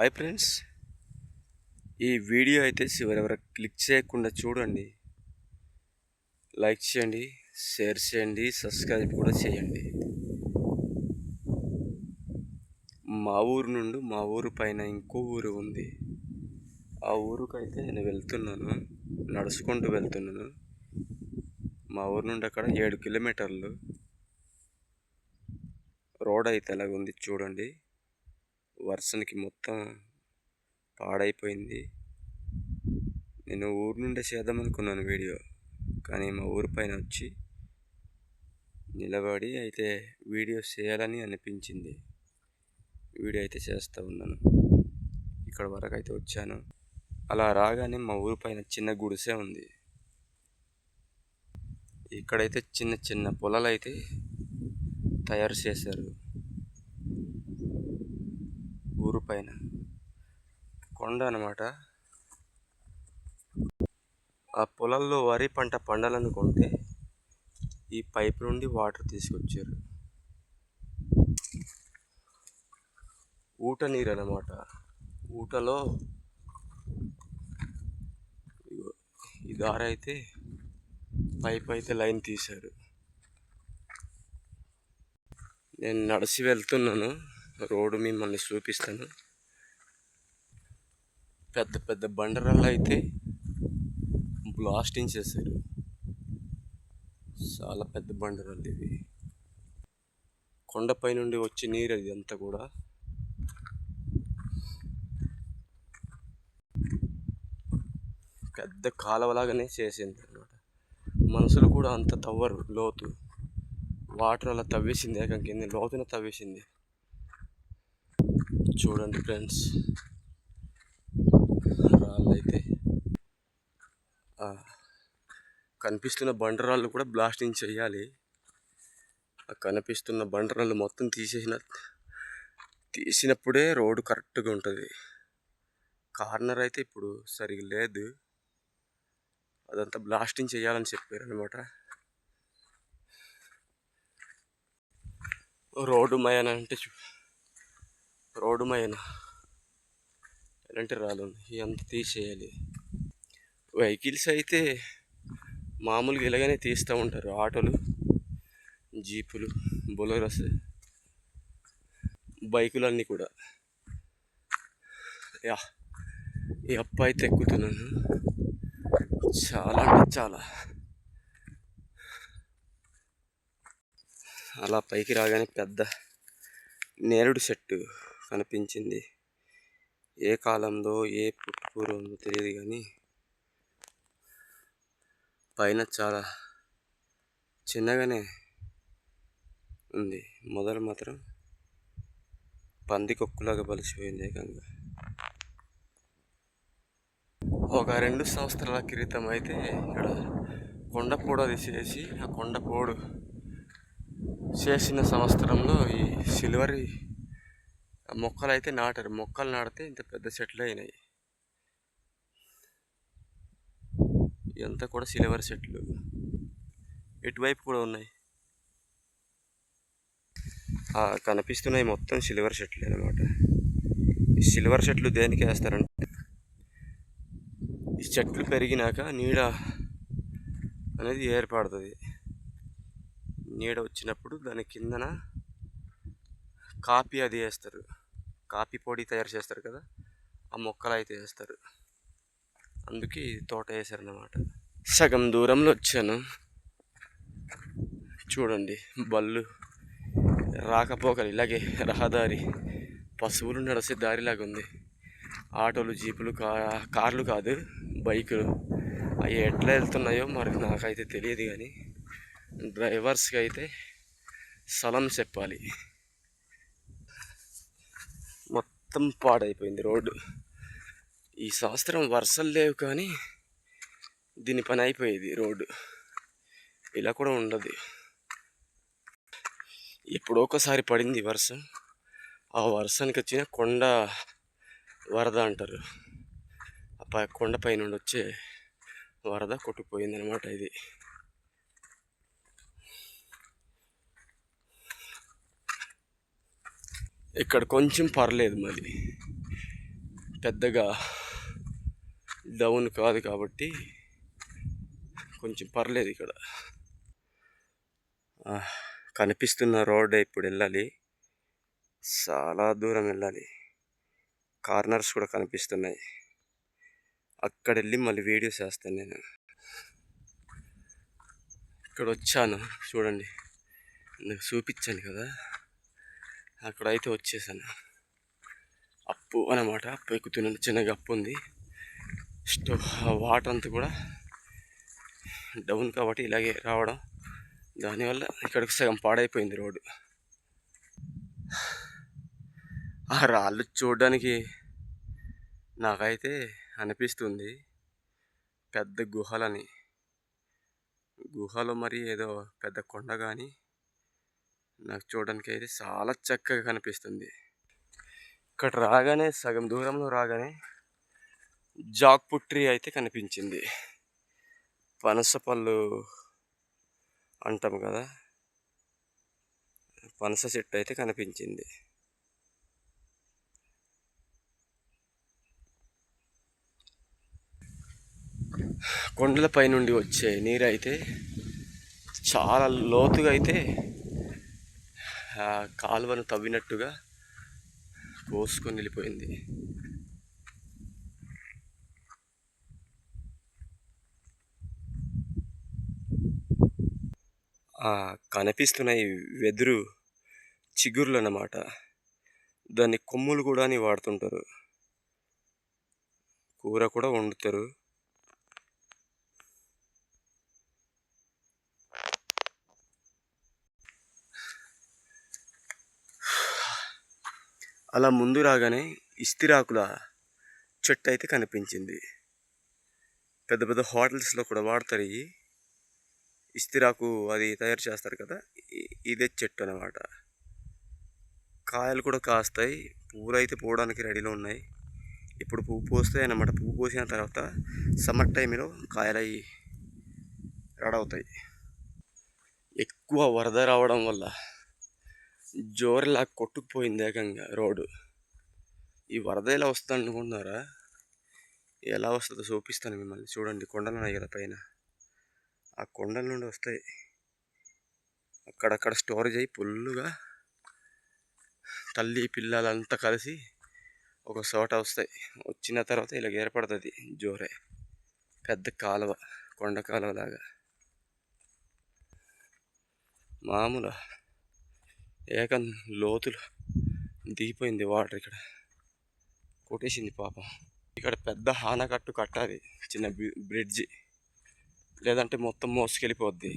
Hi friends, ఈ video అయితే చివరి వరకు క్లిక్ చేయకుండా చూడండి. లైక్ చేయండి, షేర్ చేయండి, సబ్స్క్రైబ్ కూడా చేయండి. మా ఊరు నుండి మా ఊరు పైన ఇంకో ఊరు ఉంది. ఆ ఊరుకైతే నేను వెళ్తున్నాను, నడుచుకుంటూ వెళ్తున్నాను. మా ఊరు నుండి అక్కడ 7 కిలోమీటర్లు. రోడ్ అయితే ఎలాగుంది చూడండి. వర్షానికి మొత్తం పాడైపోయింది. నేను ఊరు నుండే చేద్దామనుకున్నాను వీడియో, కానీ మా ఊరి పైన వచ్చి నిలబడి అయితే వీడియో చేయాలని అనిపించింది. వీడియో అయితే చేస్తూ ఉన్నాను. ఇక్కడ వరకు అయితే వచ్చాను. అలా రాగానే మా ఊరి పైన చిన్న గుడిసె ఉంది. ఇక్కడైతే చిన్న చిన్న పొలాలు అయితే తయారు చేశారు. ఊరు పైన కొండ అన్నమాట. ఆ పొలాల్లో వరి పంట పండాలనుకుంటే ఈ పైప్ నుండి వాటర్ తీసుకొచ్చారు. ఊట నీరు అన్నమాట. ఊటలో ఈ దారి అయితే పైప్ అయితే లైన్ తీశారు. నేను నడిచి వెళ్తున్నాను. రోడ్డు మిమ్మల్ని చూపిస్తాను. పెద్ద పెద్ద బండరాళ్ళు అయితే బ్లాస్టింగ్ చేశారు. చాలా పెద్ద బండరాళ్ళు ఇవి. కొండపై నుండి వచ్చే నీరు అది అంతా కూడా. పెద్ద కాలువలాగానే చేసింది అన్నమాట. మనుషులు కూడా అంత తవ్వరు లోతు. వాటర్ అలా తవ్వేసింది, ఏకం కింద లోతున తవ్వేసింది. చూడండి ఫ్రెండ్స్, రాళ్ళైతే కనిపిస్తున్న బండరాళ్ళు కూడా బ్లాస్టింగ్ చేయాలి. ఆ కనిపిస్తున్న బండరాళ్ళు మొత్తం తీసినప్పుడే రోడ్డు కరెక్ట్గా ఉంటుంది. కార్నర్ అయితే ఇప్పుడు సరిగ్గా లేదు. అదంతా బ్లాస్టింగ్ చేయాలని చెప్పారు అనమాట. రోడ్డు మయన అంటే రోడ్డు మయన ఎలాంటి రాళ్ళు ఇవంతా తీసేయాలి. వెహికల్స్ అయితే మామూలుగా ఇలాగనే తీస్తూ ఉంటారు. ఆటోలు, జీపులు, బొలెరోస్, బైకులన్నీ కూడా. ఈ అప్ప అయితే ఎక్కుతున్నాను. చాలా అంటే చాలా. అలా పైకి రాగానే పెద్ద నేరుడు చెట్టు కనిపించింది. ఏ కాలంలో ఏ పుట్టుపూర్వమో తెలియదు, కానీ పైన చాలా చిన్నగానే ఉంది. మొదలు మాత్రం పందికొక్కులాగా బలిసిపోయింది ఏకంగా. ఒక 2 సంవత్సరాల క్రితం అయితే ఇక్కడ కొండపోడు అది చేసి, ఆ కొండపోడు చేసిన సంవత్సరంలో ఈ సిల్వరి మొక్కలు అయితే నాటారు. మొక్కలు నాటితే ఇంత పెద్ద చెట్లు అయినాయి. ఇదంతా కూడా సిల్వర్ చెట్లు. ఇటువైపు కూడా ఉన్నాయి. కనిపిస్తున్నాయి మొత్తం సిల్వర్ చెట్లు అన్నమాట. ఈ సిల్వర్ చెట్లు దేనికి వేస్తారంటే, ఈ చెట్లు పెరిగినాక నీడ అనేది ఏర్పడుతుంది. నీడ వచ్చినప్పుడు దాని కిందన కాఫీ అది వేస్తారు. కాఫీ పొడి తయారు చేస్తారు కదా, ఆ మొక్కలు అయితే వేస్తారు. అందుకే తోట వేసారన్నమాట. సగం దూరంలో వచ్చాను. చూడండి, బళ్ళు రాకపోకలు ఇలాగే. రహదారి పశువులు నడిచే దారిలాగా ఉంది. ఆటోలు, జీపులు, కార్లు కాదు, బైకులు అవి ఎట్లా వెళ్తున్నాయో మరి నాకైతే తెలియదు, కానీ డ్రైవర్స్కి అయితే సలం చెప్పాలి. మొత్తం పాడైపోయింది రోడ్డు. ఈ సంవత్సరం వర్షాలు లేవు, కానీ దీని పని అయిపోయేది. రోడ్డు ఇలా కూడా ఉండదు. ఎప్పుడో ఒకసారి పడింది వర్షం. ఆ వర్షానికి వచ్చిన కొండ వరద అంటారు. కొండపై నుండి వచ్చే వరద కొట్టుకుపోయింది అనమాట. ఇది ఇక్కడ కొంచెం పర్లేదు. మరి పెద్దగా డౌన్ కాదు కాబట్టి కొంచెం పర్లేదు ఇక్కడ. కనిపిస్తున్న రోడ్ ఇప్పుడు వెళ్ళాలి, చాలా దూరం వెళ్ళాలి. కార్నర్స్ కూడా కనిపిస్తున్నాయి. అక్కడ వెళ్ళి మళ్ళీ వీడియోస్ వేస్తాను నేను. ఇక్కడ వచ్చాను చూడండి, నాకు చూపించాను కదా, అక్కడ అయితే వచ్చేసాను. అప్పు అన్నమాట, అప్పు ఎక్కుతున్నాను. చిన్నగా అప్పు ఉంది. వాటర్ అంతా కూడా డౌన్ కాబట్టి ఇలాగే రావడం, దానివల్ల ఇక్కడికి సగం పాడైపోయింది రోడ్డు. ఆ రాళ్ళు చూడడానికి నాకైతే అనిపిస్తుంది పెద్ద గుహలని. గుహలో మరి ఏదో పెద్ద కొండ కానీ నాకు చూడడానికి అయితే చాలా చక్కగా కనిపిస్తుంది. ఇక్కడ రాగానే సగం దూరంలో రాగానే జాక్‌ఫ్రూట్ ట్రీ అయితే కనిపించింది. పనస పళ్ళు అంటాం కదా, పనస చెట్టు అయితే కనిపించింది. కొండలపై నుండి వచ్చే నీరు అయితే చాలా లోతుగా అయితే కాలువను తవ్వినట్టుగా కోసుకొని వెళ్ళిపోయింది. కనిపిస్తున్న ఈ వెదురు చిగుర్లు అన్నమాట, దాన్ని కొమ్ములు కూడా అని వాడుతుంటారు, కూర కూడా వండుతారు. అలా ముందు రాగానే ఇస్తిరాకుల చెట్టు అయితే కనిపించింది. పెద్ద పెద్ద హోటల్స్లో కూడా వాడతారు ఈ ఇస్తిరాకు, అది తయారు చేస్తారు కదా, ఇదే చెట్టు అన్నమాట. కాయలు కూడా కాస్తాయి, పువ్వులు అయితే పోవడానికి రెడీలో ఉన్నాయి. ఇప్పుడు పువ్వు పోస్తాయి అన్నమాట. పువ్వు పోసిన తర్వాత సమ్మర్ టైంలో కాయలు అవి రెడీ అవుతాయి. ఎక్కువ వరద రావడం వల్ల జోరులా కొట్టుకుపోయింది ఏకంగా రోడ్డు. ఈ వరద ఎలా వస్తుంది అనుకుంటున్నారా? ఎలా వస్తుందో చూపిస్తాను మిమ్మల్ని. చూడండి, కొండలు ఉన్నాయి కదా పైన, ఆ కొండల నుండి వస్తాయి. అక్కడక్కడ స్టోరేజ్ అయ్యి ఫుల్లుగా తల్లి పిల్లలంతా కలిసి ఒక చోట వస్తాయి. వచ్చిన తర్వాత ఇలా ఏర్పడుతుంది జోరే, పెద్ద కాలువ, కొండ కాలువ లాగా. మామూలు ఏకం లోతులు దిగిపోయింది వాటర్, ఇక్కడ కొట్టేసింది పాపం. ఇక్కడ పెద్ద ఆనకట్టు కట్టాలి, చిన్న బ్రిడ్జి, లేదంటే మొత్తం మోసుకెళ్ళిపోద్ది.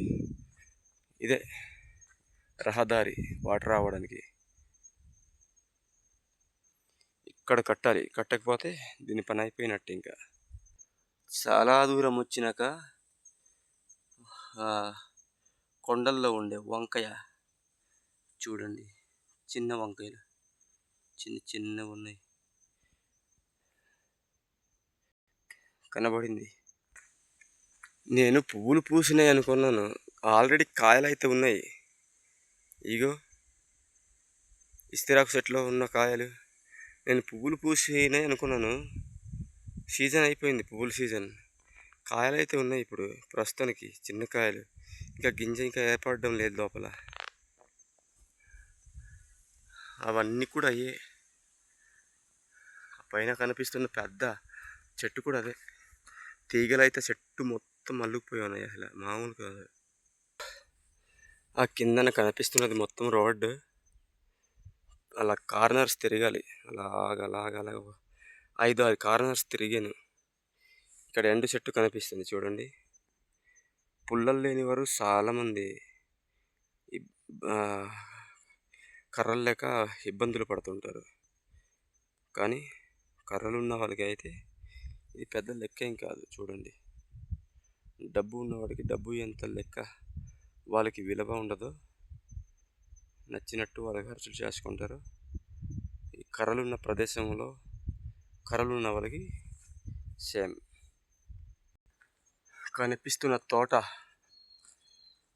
ఇదే రహదారి వాటర్ రావడానికి. ఇక్కడ కట్టాలి, కట్టకపోతే దీని పని అయిపోయినట్టు. ఇంకా చాలా దూరం వచ్చినాక కొండల్లో ఉండే వంకాయ చూడండి, చిన్న వంకాయలు చిన్న చిన్నవి ఉన్నాయి, కనబడింది. నేను పువ్వులు పూసినాయి అనుకున్నాను, ఆల్రెడీ కాయలు అయితే ఉన్నాయి. ఇగో ఇస్తిరాకు చెట్లో ఉన్న కాయలు. నేను పువ్వులు పూసినాయి అనుకున్నాను, సీజన్ అయిపోయింది, పువ్వుల సీజన్. కాయలు అయితే ఉన్నాయి ఇప్పుడు ప్రస్తుతానికి, చిన్న కాయలు. ఇంకా గింజ ఇంకా ఏర్పడడం లేదు లోపల. అవన్నీ కూడా అయ్యే. పైన కనిపిస్తున్న పెద్ద చెట్టు కూడా అదే. తీగలు అయితే చెట్టు మొత్తం అల్లుకుపోయి ఉన్నాయి, అసలు మామూలు కాదు. ఆ కిందన కనిపిస్తున్నది మొత్తం రోడ్డు. అలా కార్నర్స్ తిరగాలి, అలాగ 5-6 కార్నర్స్ తిరిగాను. ఇక్కడ ఎండు చెట్టు కనిపిస్తుంది చూడండి. పుల్లలు లేని వారు చాలామంది కర్రలు లేక ఇబ్బందులు పడుతుంటారు. కానీ కర్రలు ఉన్న వాళ్ళకి అయితే ఇది పెద్ద లెక్క ఏం కాదు. చూడండి, డబ్బు ఉన్నవాడికి డబ్బు ఎంత లెక్క, వాళ్ళకి విలువ ఉండదు, నచ్చినట్టు వాళ్ళ ఖర్చులు చేసుకుంటారు. ఈ కర్రలున్న ప్రదేశంలో కర్రలున్న వాళ్ళకి సేమ్. కనిపిస్తున్న తోట,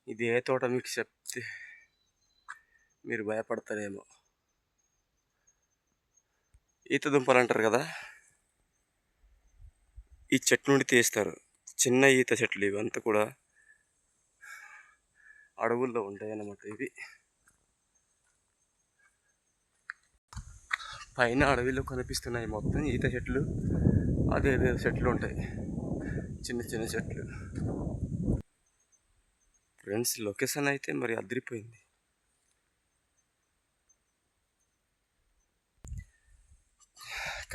ఇది ఏ తోట మీకు చెప్తే మీరు భయపడతారేమో. ఈత దుంపలు అంటారు కదా, ఈ చెట్టు నుండి తీస్తారు. చిన్న ఈత చెట్లు ఇవంతా కూడా అడవుల్లో ఉంటాయి అన్నమాట. ఇవి పైన అడవిలో కనిపిస్తున్నాయి మొత్తం ఈత చెట్లు, అదేదో చెట్లు ఉంటాయి, చిన్న చిన్న చెట్లు. ఫ్రెండ్స్ లొకేషన్ అయితే మరి అదిరిపోయింది.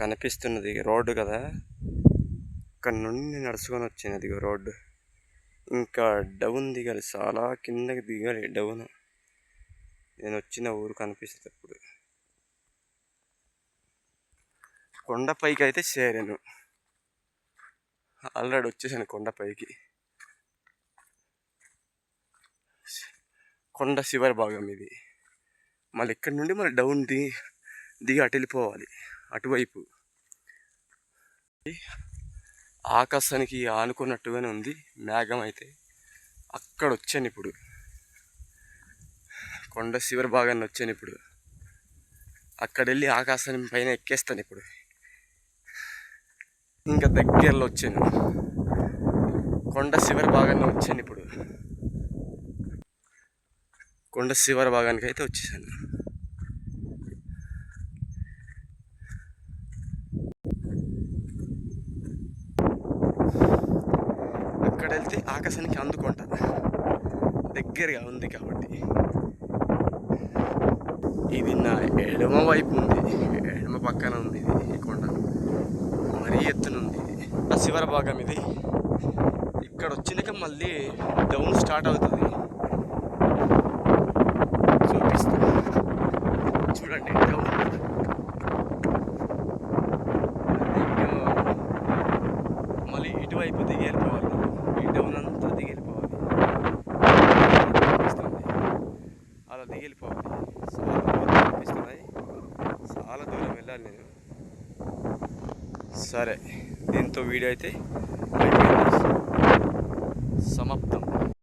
కనిపిస్తున్నది రోడ్డు కదా, ఇక్కడ నుండి నడుచుకొని వచ్చినది రోడ్డు. ఇంకా డౌన్ దిగాలి, చాలా కిందకి దిగాలి డౌన్. నేను వచ్చిన ఊరు కనిపిస్తుంది అప్పుడు. కొండపైకి అయితే చేరాను, ఆల్రెడీ వచ్చేసాను కొండపైకి. కొండ శివరి భాగం ఇది. మళ్ళీ ఇక్కడ నుండి మళ్ళీ డౌన్ దిగి అటు వెళ్ళిపోవాలి అటువైపు. ఆకాశానికి ఆనుకున్నట్టుగానే ఉంది మేఘం అయితే. అక్కడ వచ్చాను ఇప్పుడు, కొండ శివరి భాగాన్ని వచ్చాను ఇప్పుడు. అక్కడ వెళ్ళి ఆకాశాన్ని పైన ఎక్కేస్తాను ఇప్పుడు. ఇంకా దగ్గరలో వచ్చాను, కొండ శివరి భాగాన్ని వచ్చాను ఇప్పుడు. కొండ శివరి భాగానికి అయితే వచ్చేసాను. అక్కడ వెళ్తే ఆకాశానికి అందుకుంటా, దగ్గరగా ఉంది కాబట్టి. ఇది నా ఎడమ వైపు ఉంది, ఎడమ పక్కన ఉంది ఇది. ఈ కొండ మరీ ఎత్తునుంది ఇది. ఆ శివర భాగం ఇది. ఇక్కడ వచ్చినాక మళ్ళీ డౌన్ స్టార్ట్ అవుతుంది. చూపిస్తా చూడండి, డౌన్ మళ్ళీ ఇటువైపు దిగి వెళ్ళిపోవాలి. ఈ డౌన్ అంతా దిగి వెళ్ళిపోవాలి, అలా దిగి వెళ్ళిపోవాలి. చాలా దూరం కనిపిస్తున్నాయి, చాలా దూరం వెళ్ళాలి నేను. సరే, దీంతో వీడియో అయితే సమాప్తం.